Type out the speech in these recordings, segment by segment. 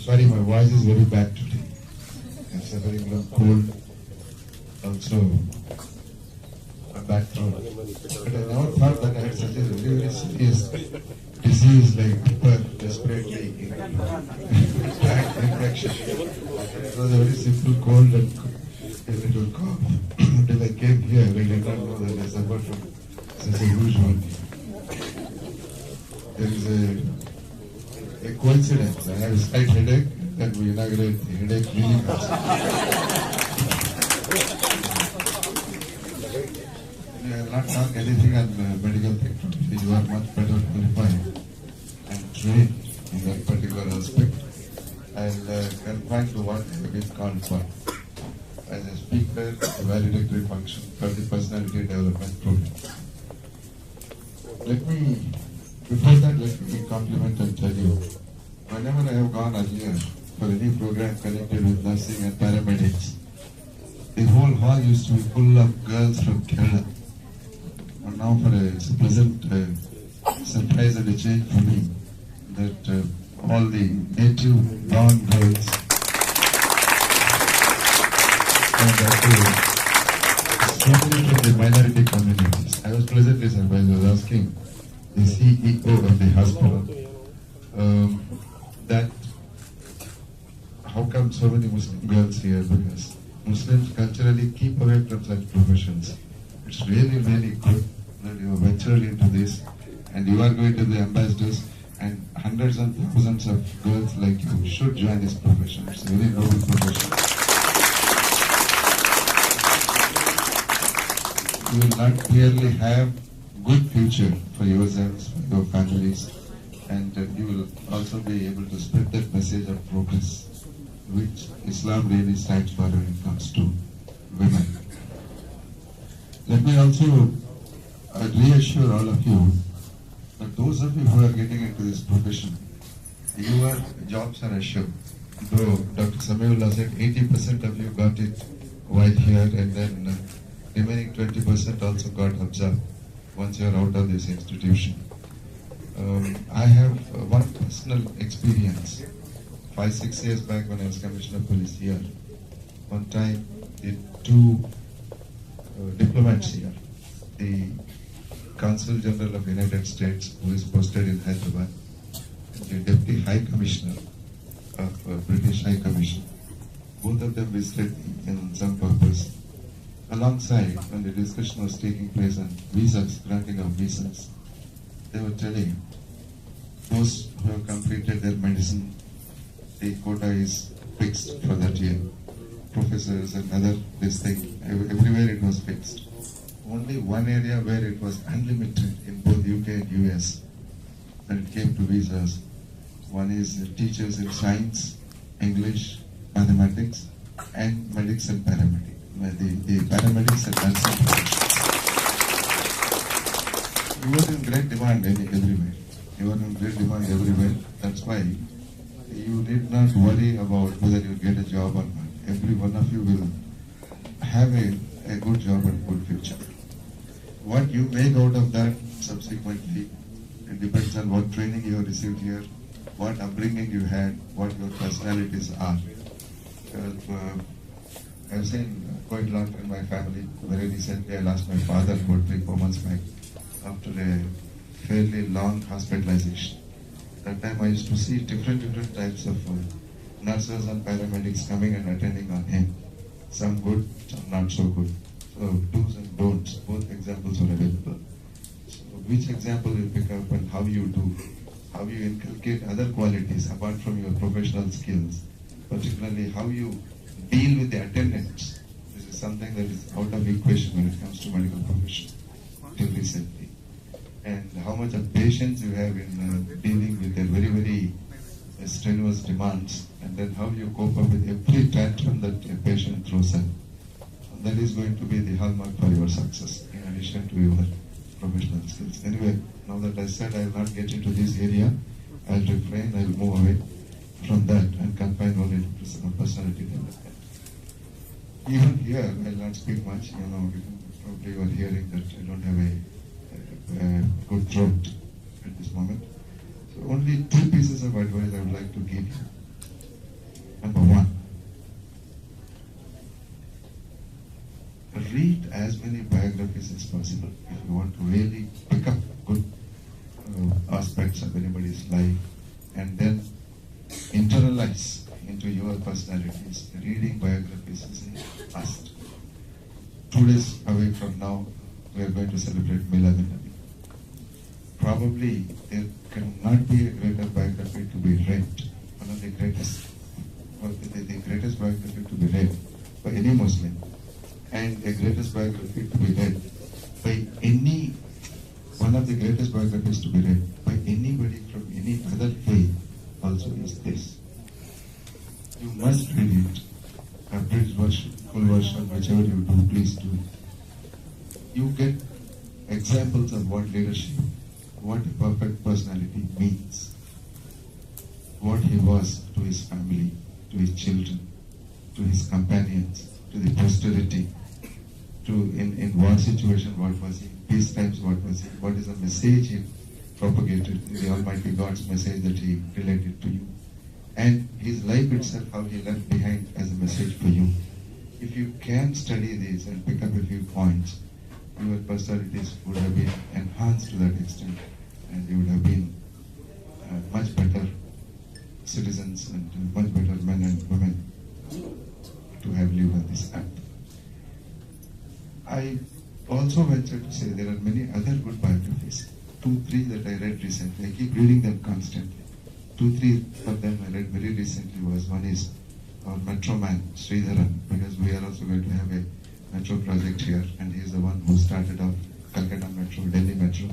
Sorry, my voice is very bad today. I'm suffering from cold. Also, a bad throat. But I never thought that I had such a very, very serious disease like upper respiratory tract infection. It was a very simple cold and a little cough. Until I came here, I did not know that I suffered from such a huge one. There is a coincidence. I have a slight headache and we inaugurate the headache relief. I will not talk anything on medical technology. You are much better qualified and trained in that particular aspect. I will confine to what I have been called for as a speaker, a validectory function for the personality development program. Before that, let me compliment and tell you, whenever I have gone earlier for any program connected with nursing and paramedics, the whole hall used to be full of girls from Kerala. And now it's a pleasant surprise and a change for me that all the native born girls and especially from the minority communities. I was pleasantly surprised. I was asking the CEO of the hospital that how come so many Muslim girls here, because Muslims culturally keep away from such professions. It's really, really good that you ventured into this and you are going to be ambassadors, and hundreds and thousands of girls like you should join this profession. It's a very noble profession. You will not clearly have good future for yourselves, for your families, and you will also be able to spread that message of progress, which Islam really stands for when it comes to women. Let me also reassure all of you that those of you who are getting into this profession, your jobs are assured. Though Dr. Samiullah said 80% of you got it while here, and then remaining 20% also got observed once you are out of this institution. I have one personal experience. 5-6 years back when I was Commissioner of Police here, one time the two diplomats here, the Consul General of the United States, who is posted in Hyderabad, and the Deputy High Commissioner of British High Commission, both of them visited me in some purpose. Alongside, when the discussion was taking place on visas, granting of visas, they were telling those who have completed their medicine, the quota is fixed for that year. Professors and other this thing, everywhere it was fixed. Only one area where it was unlimited in both UK and US when it came to visas. One is teachers in science, English, mathematics, and medics and paramedics. The paramedics and nursing professions. You were in great demand everywhere. You were in great demand everywhere. That's why you did not worry about whether you get a job or not. Every one of you will have a good job and a good future. What you make out of that subsequently, it depends on what training you have received here, what upbringing you had, what your personalities are. I've seen quite a lot in my family. Very recently I lost my father about 3-4 months back after a fairly long hospitalization. That time I used to see different types of nurses and paramedics coming and attending on him. Some good, some not so good. So do's and don'ts, both examples are available. So which example you pick up and how you do, how you inculcate other qualities apart from your professional skills, particularly how you deal with the attendants. This is something that is out of equation when it comes to medical profession till recently. And how much of patience you have in dealing with their very strenuous demands, and then how you cope up with every tantrum that a patient throws in. And that is going to be the hallmark for your success in addition to your professional skills. Anyway, now that I said I will not get into this area, I will refrain, I will move away from that and confine only to personality development. Even here, I will not speak much. Probably you are hearing that I don't have a good throat at this moment. So only 2 pieces of advice his life, and then internalize into your personalities. Reading biographies is a must. 2 days away from now, we are going to celebrate Milad al-Nabi. Probably there cannot be a greater biography to be read, one of the greatest, or the greatest biography to be read by any Muslim, and a greatest biography to be read by any, one of the greatest biographies to be read by anybody from any other faith also is this. You must read it, abridged version, full version, whichever you do, please do. You get examples of what leadership, what a perfect personality means, what he was to his family, to his children, to his companions, to the posterity, to in war situation what was he, peace times what was he, what is the message he propagated, the Almighty God's message that he related to you, and his life itself, how he left behind as a message for you. If you can study these and pick up a few points, your personalities would have been enhanced to that extent, and you would have been much better citizens and much better men and women to have lived on this earth. I also venture to say there are many other good biographies. 2, 3 that I read recently. I keep reading them constantly. 2, 3 of them I read very recently was, one is our Metro man, Sridharan, because we are also going to have a Metro project here, and he is the one who started off Calcutta Metro, Delhi Metro.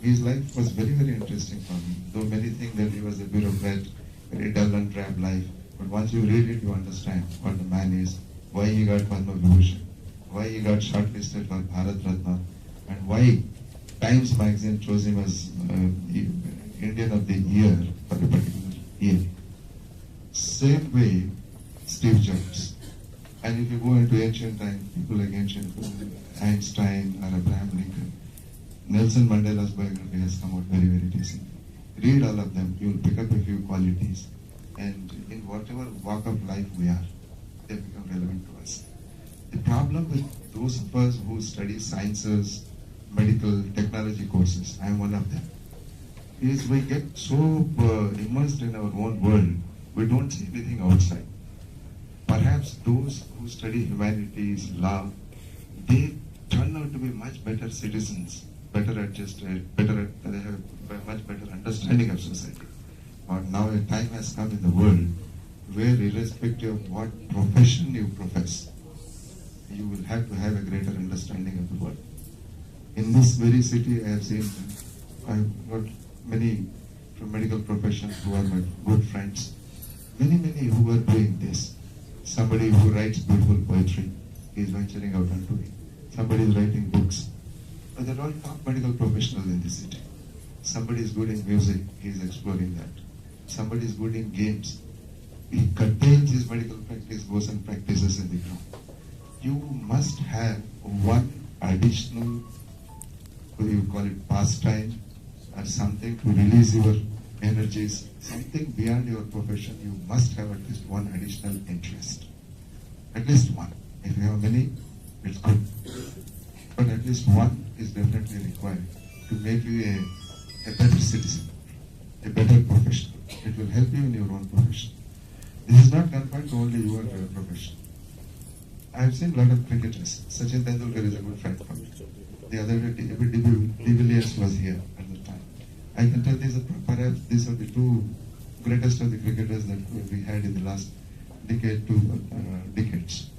His life was very, very interesting for me. Though many think that he was a bureaucrat, very dull and drab life, but once you read it, you understand what the man is, why he got Padma Vibhushan, why he got shortlisted for Bharat Ratna, and why Times magazine chose him as Indian of the Year for a particular year. Same way, Steve Jobs. And if you go into ancient times, people like ancient Einstein or Abraham Lincoln, Nelson Mandela's biography has come out very, very recently. Read all of them, you will pick up a few qualities, and in whatever walk of life we are, they become relevant to us. The problem with those of us who study sciences, medical, technology courses, I am one of them, is we get so immersed in our own world, we don't see anything outside. Perhaps those who study humanities, law, they turn out to be much better citizens, better adjusted, they have a much better understanding of society. But now a time has come in the world where, irrespective of what profession you profess, you will have to have a greater understanding of the world. In this very city, I have seen, I've got many from medical professions who are my good friends, many who are doing this. Somebody who writes beautiful poetry is venturing out onto it. Somebody is writing books. But they're all top medical professionals in this city. Somebody is good in music, he is exploring that. Somebody is good in games. He curtails his medical practice, goes and practices in the ground. You must have one additional, what do you call it, pastime or something to release your energies, something beyond your profession. You must have at least one additional interest. At least one. If you have many, it's good. But at least one is definitely required to make you a better citizen, a better professional. It will help you in your own profession. This is not confined to only your profession. I have seen a lot of cricketers. Sachin Tendulkar is a good friend for me. The other day, De Villiers was here at the time. I can tell perhaps these are the two greatest of the cricketers that we had in the last decade, 2 decades.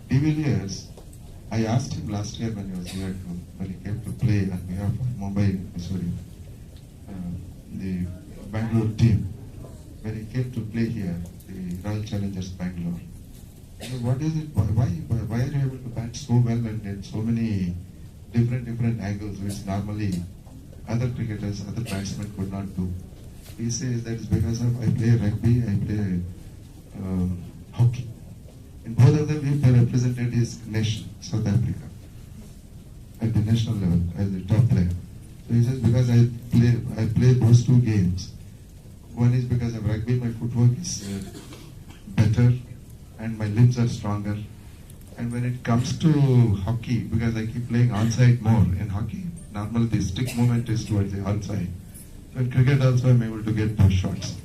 De Villiers, I asked him last year when he was here, when he came to play on behalf of Mumbai, Missouri, the Bangalore team, when he came to play here, the Royal Challengers Bangalore. What is it? Why are you able to bat so well and get so many different angles which normally other cricketers, other batsmen could not do? He says that is because of I play rugby, I play hockey. In both of them, he represented his nation, South Africa, at the national level as the top player. So he says, because I play those two games. One is because of rugby, my footwork is better and my limbs are stronger. And when it comes to hockey, because I keep playing onside more in hockey, normally the stick movement is towards the outside. In cricket also I'm able to get those shots.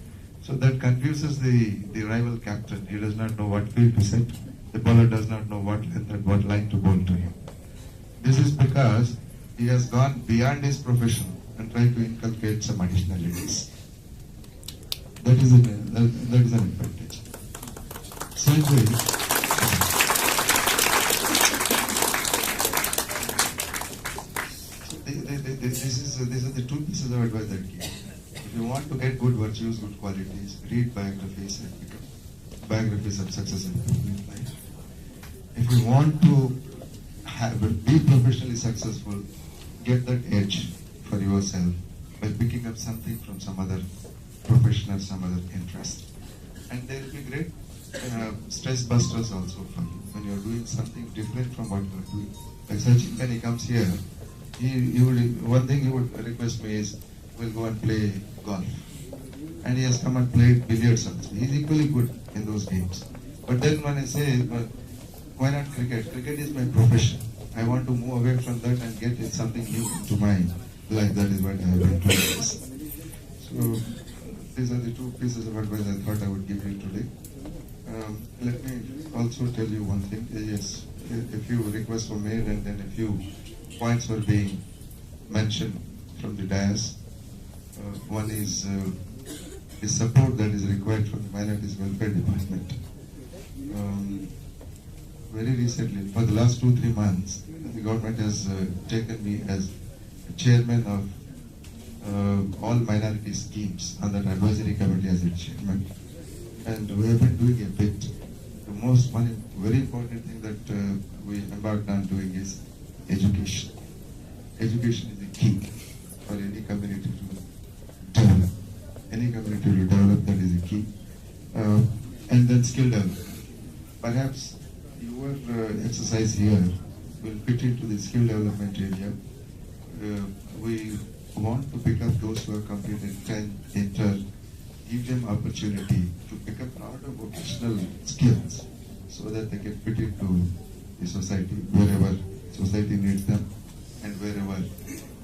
So that confuses the rival captain. He does not know what field to set. The bowler does not know what length and what line to bowl to him. This is because he has gone beyond his profession and tried to inculcate some additionalities. That is an advantage. Same way, these are the two pieces of advice that I give. If you want to get good virtues, good qualities, read biographies and become biographies of successful people in life. If you want to be professionally successful, get that edge for yourself by picking up something from some other profession or some other interest. And there will be great stress busters also for you when you are doing something different from what you are doing. Like Sachin, when he comes here, one thing he would request me is, we'll go and play golf. And he has come and played billiards also. He's equally good in those games. But then when I say, well, why not cricket? Cricket is my profession. I want to move away from that and get something new into my life. That is what I have been doing this. So these are the two pieces of advice I thought I would give you today. Let me also tell you one thing. Yes, a few requests were made and then a few points were being mentioned from the dais. One is the support that is required from the Minorities Welfare Department. Very recently, for the last 2-3 months, the government has taken me as chairman of all minority schemes on that advisory committee as its chairman. And we have been doing a bit. One very important thing that we embarked on doing is education. Education is the key for any community to develop. Any community to develop, that is the key. And then skill development. Perhaps your exercise here will fit into the skill development area. We want to pick up those who have completed 10, inter, give them opportunity to pick up a lot of vocational skills so that they can fit into the society wherever society needs them and wherever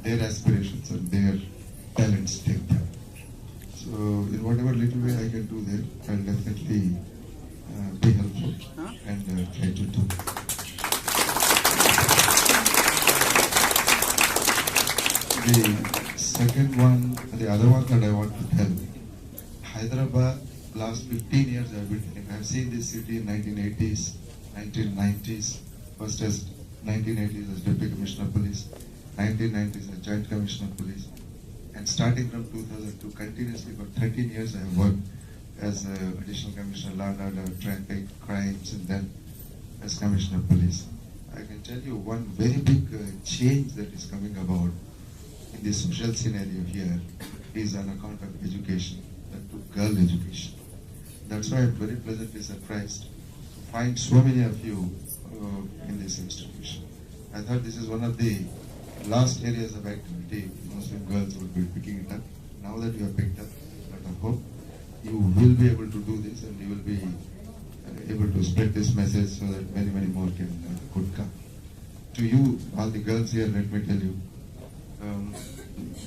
their aspirations and their talents take them. So in whatever little way I can do there, I'll definitely be helpful and try to do. The second one, the other one that I want to tell, Hyderabad, last 15 years I've been telling. I've seen this city in 1980s, 1990s, first as 1980s as Deputy Commissioner of Police, 1990s as Joint Commissioner of Police, and starting from 2002, continuously for 13 years I have worked as Additional Commissioner Law and Order, Traffic, Crimes, and then as Commissioner of Police. I can tell you one very big change that is coming about in the social scenario here is on account of education, to girl education. That's why I'm very pleasantly surprised to find so many of you in this institution. I thought this is one of the last areas of activity Muslim girls would be picking it up. Now that you have picked up, I hope you will be able to do this and you will be able to spread this message so that many, many more could come. To you, all the girls here, let me tell you,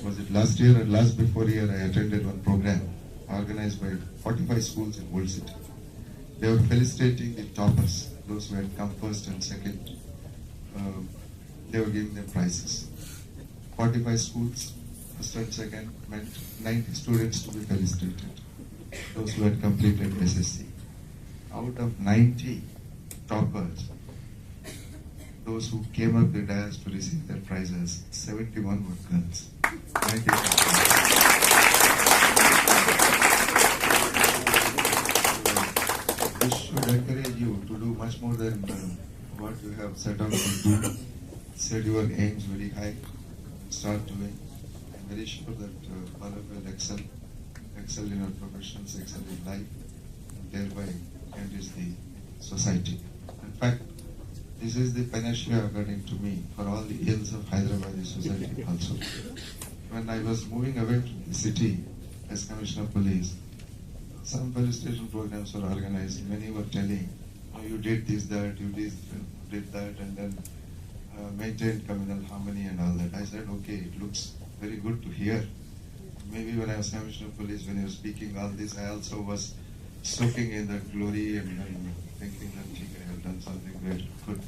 was it last year or last before year, I attended one program organized by 45 schools in Old City. They were felicitating the toppers, those who had come first and second. They were giving them prizes. 45 schools, first and second, meant 90 students to be felicitated, those who had completed SSC. Out of 90 toppers, those who came up the dais to receive their prizes, 71 were girls. 90. This should encourage you to do much more than what you have set out to do. Set your aims very high, start doing. I'm very sure that all of you will excel in your professions, excel in life, and thereby enrich the society. In fact, this is the panacea, according to me, for all the ills of Hyderabad society also. When I was moving away from the city as Commissioner of Police, some felicitation programs were organized. Many were telling, oh, you did this, that, you did that, and then maintained communal harmony and all that. I said, okay, it looks very good to hear. maybe when I was Commissioner of Police, when you were speaking all this, I also was soaking in the glory and thinking that I have done something very good.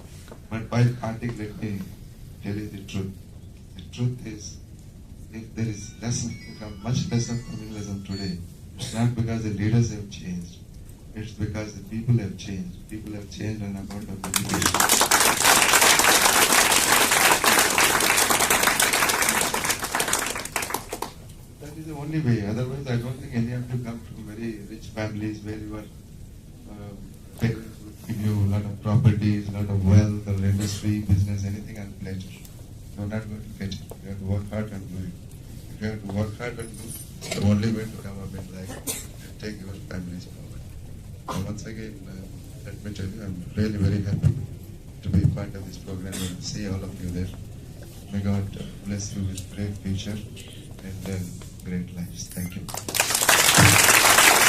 But while parting, let me tell you the truth. The truth is, if there is much less of communalism today, it's not because the leaders have changed. It's because the people have changed. People have changed on account of education. That is the only way. Otherwise, I don't think any of you come from very rich families where your parents would give you a lot of properties, a lot of wealth, or industry, business, anything on pleasure. You're not going to get it. You have to work hard and do it. If you have to work hard and do it, the only way to come up in life and take your families forward. So once again, let me tell you, I'm really very happy to be part of this program and see all of you there. May God bless you with great future and great lives. Thank you.